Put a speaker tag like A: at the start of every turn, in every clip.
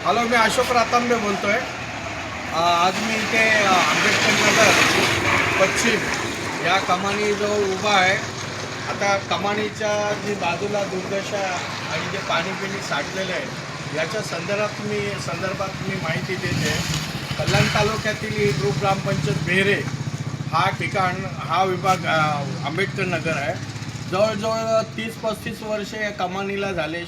A: Hello, मी अशोक रातांबे बोलतो आहे. आज मी इथे आंबेडकर नगर पश्चिम या कमानीजवळ उभा आहे. आता कमानीच्या जी बाजूला दुर्दशा आणि जे पाणी साठलेलं आहे याच्या संदर्भात मी माहिती देते. कल्याण तालुक्यातील ही ग्रामपंचायत बेहरे हा विभाग आंबेडकर नगर आहे. जवळजवळ 30-35 वर्षे या कमानीला झाले.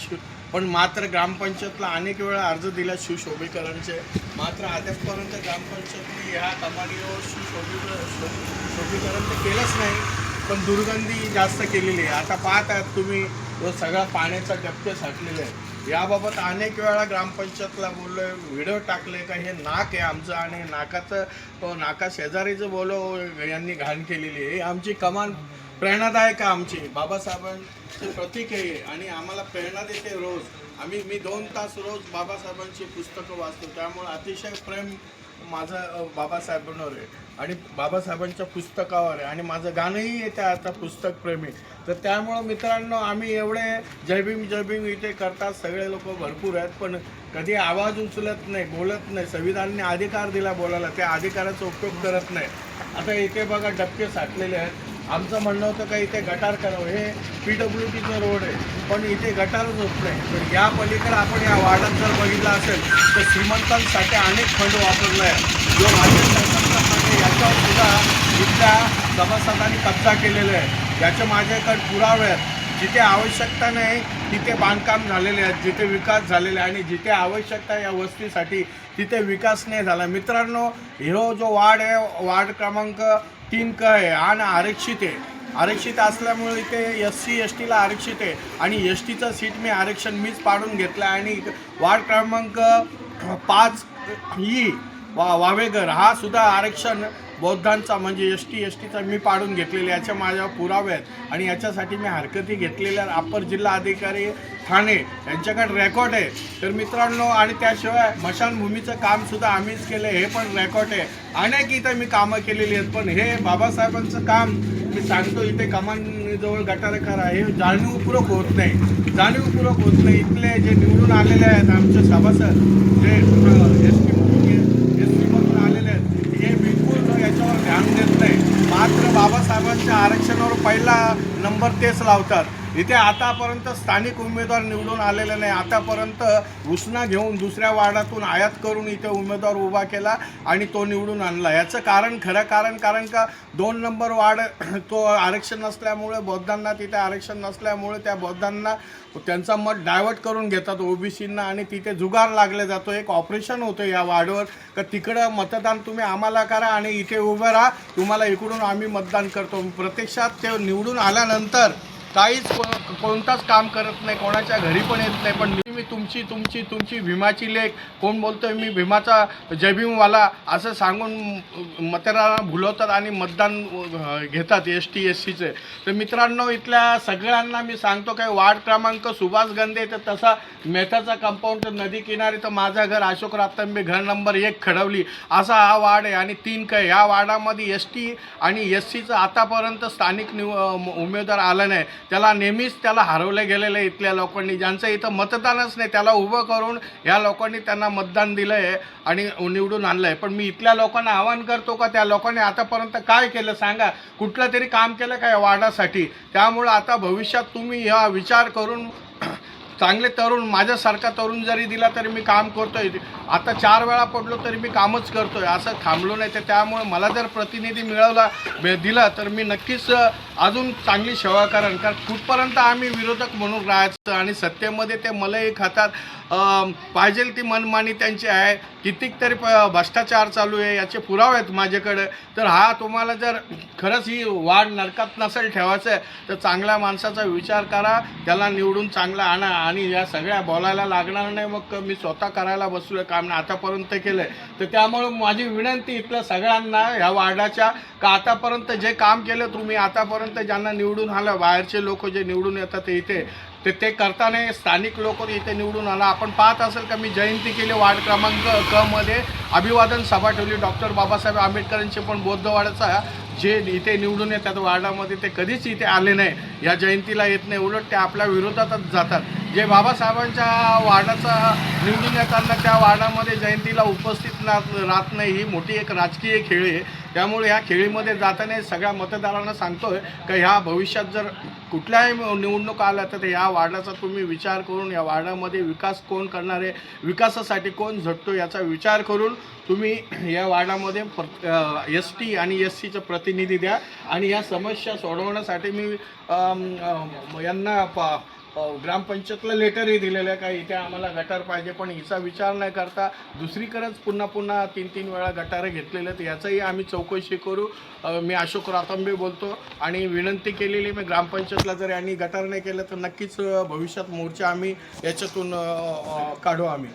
A: पण मात्र ग्रामपंचायतला अनेक वेळा अर्ज दिला सुशोभीकरणचे, मात्र आतापर्यंत ग्रामपंचायतने ह्या कमानीवर सुशोभीकरण तर केलंच नाही, पण दुर्गंधी जास्त केलेली आहे. आता पाहत आहात तुम्ही, तो सगळा पाण्याचा डबके साठलेले आहे. याबाबत अनेक वेळा ग्रामपंचायतला बोललो आहे, व्हिडिओ टाकले का हे नाक आहे आमचं आणि नाका शेजारीचं यांनी घाण केलेली आहे. आमची कमान प्रेरणादायक आहे, आमची बाबासाहेबांचे प्रतीक आहे आणि आम्हाला प्रेरणा देते. मी 2 तास रोज बाबासाहेबांची पुस्तकं वाचतो, त्यामुळे अतिशय प्रेम माझं बाबासाहेबांवर आहे आणि बाबासाहेबांच्या पुस्तकावर आहे आणि माझं गाणंही येते आता पुस्तक प्रेमी. तर त्यामुळं मित्रांनो, आम्ही एवढे जय भीम इथे करतात, सगळे लोक भरपूर आहेत, पण कधी आवाज उचलत नाही, बोलत नाही. संविधानाने अधिकार दिला बोलायला, त्या अधिकाराचा उपयोग करत नाही. आता इथे बघा डबके साठलेले आहेत. आमचं म्हणणं होतं का इथे गटार करावं, हे PWDचं रोड आहे, पण इथे गटारच होत नाही. तर या पलीकडे आपण या वार्डात जर बघितलं असेल तर श्रीमंतांसाठी अनेक फंड वापरला आहे, जो राज्य सरकारचा फंड आहे. याच्यावर सुद्धा इथल्या सभासदांनी कब्जा केलेला आहे. याचे माझ्याकडे पुरावे आहेत. जिथे आवश्यकता नाही तिथे बांधकाम झालेले आहेत, जिथे विकास झालेला आहे आणि जिथे आवश्यकता या वस्तीसाठी तिथे विकास नाही झाला. मित्रांनो, जो वार्ड आहे, वार्ड क्रमांक 3 आहे आणि आरक्षित असल्यामुळे इथे SC STला आरक्षित आहे आणि STचं सीट मीच पाडून घेतलं आणि वार्ड क्रमांक 5 वावेघर हा सुद्धा आरक्षण बौद्धांचा म्हणजे ST STचा मी पाडून घेतलेले, याच्या माझ्या पुरावे आहेत आणि याच्यासाठी मी हरकती घेतलेल्या अप्पर जिल्हा अधिकारी ठाणे यांच्याकडे रेकॉर्ड आहे. तर मित्रांनो, आणि त्याशिवाय मशानभूमीचं कामसुद्धा आम्हीच केलं, हे पण रेकॉर्ड आहे. अनेक इथं मी कामं केलेली आहेत, पण हे बाबासाहेबांचं काम मी सांगतो इथे कमानीजवळ गटार करा, हे जाणीवपूर्वक होत नाही. इथले जे निवडून आलेले आहेत आमचे सभासद, जे ST मधून आलेले आहेत, हे बिलकुल याच्यावर ध्यान देत नाही. मात्र बाबासाहेबांच्या आरक्षणावर पहिला नंबर तेच लावतात. इथे आतापर्यंत स्थानिक उमेदवार निवडून आलेले नाही. आतापर्यंत घोषणा घेऊन दुसऱ्या वार्डातून आयात करून इथे उमेदवार उभा केला आणि तो निवडून आणला. याचं खरं कारण का 2 नंबर वार्ड तो आरक्षण नसल्यामुळे, बौद्धांना तिथे आरक्षण नसल्यामुळे त्या बौद्धांना त्यांचा मत डायवर्ट करून घेतात OBCंना आणि तिथे जुगार लागले जातो. एक ऑपरेशन होतं या वार्डवर का तिकडं मतदान तुम्ही आम्हाला करा आणि इथे उभं राहा, तुम्हाला इकडून आम्ही मतदान करतो. प्रत्यक्षात ते निवडून आल्यानंतर कोणताच काम करत नाही, कोणाच्या घरी पण येत नाही. पण मी तुमची भीमाची लेख, कोण बोलतोय मी भीमाचा जय भीमवाला असं सांगून मतदारांना भुलवतात आणि मतदान घेतात ST SCचे. तर मित्रांनो, इथल्या सगळ्यांना मी सांगतो काय, वार्ड क्रमांक सुभाष गंधे तर तसा मेथाचा कंपाऊंड नदी किनारी, तर माझं घर अशोक रातांबे, घर नंबर 1 खडवली असा हा वार्ड आहे आणि 3 काय या वार्डामध्ये ST आणि SCचं आतापर्यंत स्थानिक उमेदवार आला नाही. नेहमीच त्याला हरवलं गेलेलं आहे इथल्या लोकांनी. ज्यांचं इथं मतदानच नाही त्याला उभं करून या लोकांनी त्यांना मतदान दिलं आहे आणि निवडून आणलं आहे. पण मी इथल्या लोकांना आवाहन करतो का त्या लोकांनी आतापर्यंत काय केलं सांगा, कुठलं तरी काम केलं का या वार्डासाठी? त्यामुळं आता भविष्यात तुम्ही हा विचार करून चांगले तरुण, माझ्यासारखा तरुण जरी दिला तरी मी काम करतोय. आता 4 वेळा पडलो तरी मी कामच करतोय, असं थांबलो नाही. तर त्यामुळे मला जर प्रतिनिधी दिला तर मी नक्कीच अजून चांगली सेवा करेन. कारण कुठपर्यंत आम्ही विरोधक म्हणून राहायचं आणि सत्तेमध्ये ते मलाही खातात, पाहिजे ती मनमानी त्यांची आहे. कितीतरी भ्रष्टाचार चालू आहे, याचे पुरावे आहेत माझ्याकडे. तर तुम्हाला जर खरंच ही वाढ नरकात नसेल ठेवायचं आहे तर चांगल्या माणसाचा विचार करा, त्याला निवडून चांगला आणा आणि या सगळ्या बोलायला लागणार नाही. मग मी स्वतः करायला बसलो काम आतापर्यंत केलं आहे. तर त्यामुळं माझी विनंती इथल्या सगळ्यांना ह्या वार्डाच्या का आतापर्यंत जे काम केलं तुम्ही, आतापर्यंत ज्यांना निवडून आलं, बाहेरचे लोक जे निवडून येतात इथे ते करताना स्थानिक लोक इथे निवडून आला. आपण पाहत असेल का मी जयंती केली वार्ड क्रमांक क मध्ये, अभिवादन सभा ठेवली डॉक्टर बाबासाहेब आंबेडकरांचे, पण बौद्धवाड्याचा जे इथे निवडून येतात वार्डामध्ये ते कधीच इथे आले नाही, या जयंतीला येत नाही, उलट ते आपल्या विरोधातच जातात. जे बाबासाहेबांच्या वार्डाचा निवडून येताना त्या वार्डामध्ये जयंतीला उपस्थित राहत नाही, ही मोठी एक राजकीय खेळी आहे. त्यामुळे ह्या खेळीमध्ये जाताना सगळ्या मतदारांना सांगतोय की ह्या भविष्यात जर कुठल्याही निवडणूक आल्या तर ह्या वार्डाचा तुम्ही विचार करून या वार्डामध्ये विकास कोण करणार आहे, विकासासाठी कोण झटतो याचा विचार करून तुम्ही या वार्डामध्ये ST आणि SCचं प्रतिनिधी द्या. आणि या समस्या सोडवण्यासाठी मी यांना ग्रामपंचायतला लेटरही दिलेलं आहे का इथे आम्हाला गटार पाहिजे, पण हिचा विचार नाही करता दुसरीकडेच पुन्हा 3 वेळा गटारं घेतलेले आहेत. याचाही आम्ही चौकशी करू. मी अशोक रातांबे बोलतो आणि विनंती केलेली मी ग्रामपंचायतला जर यांनी गटार नाही केलं तर नक्कीच भविष्यात मोर्चा आम्ही याच्यातून काढू. आम्ही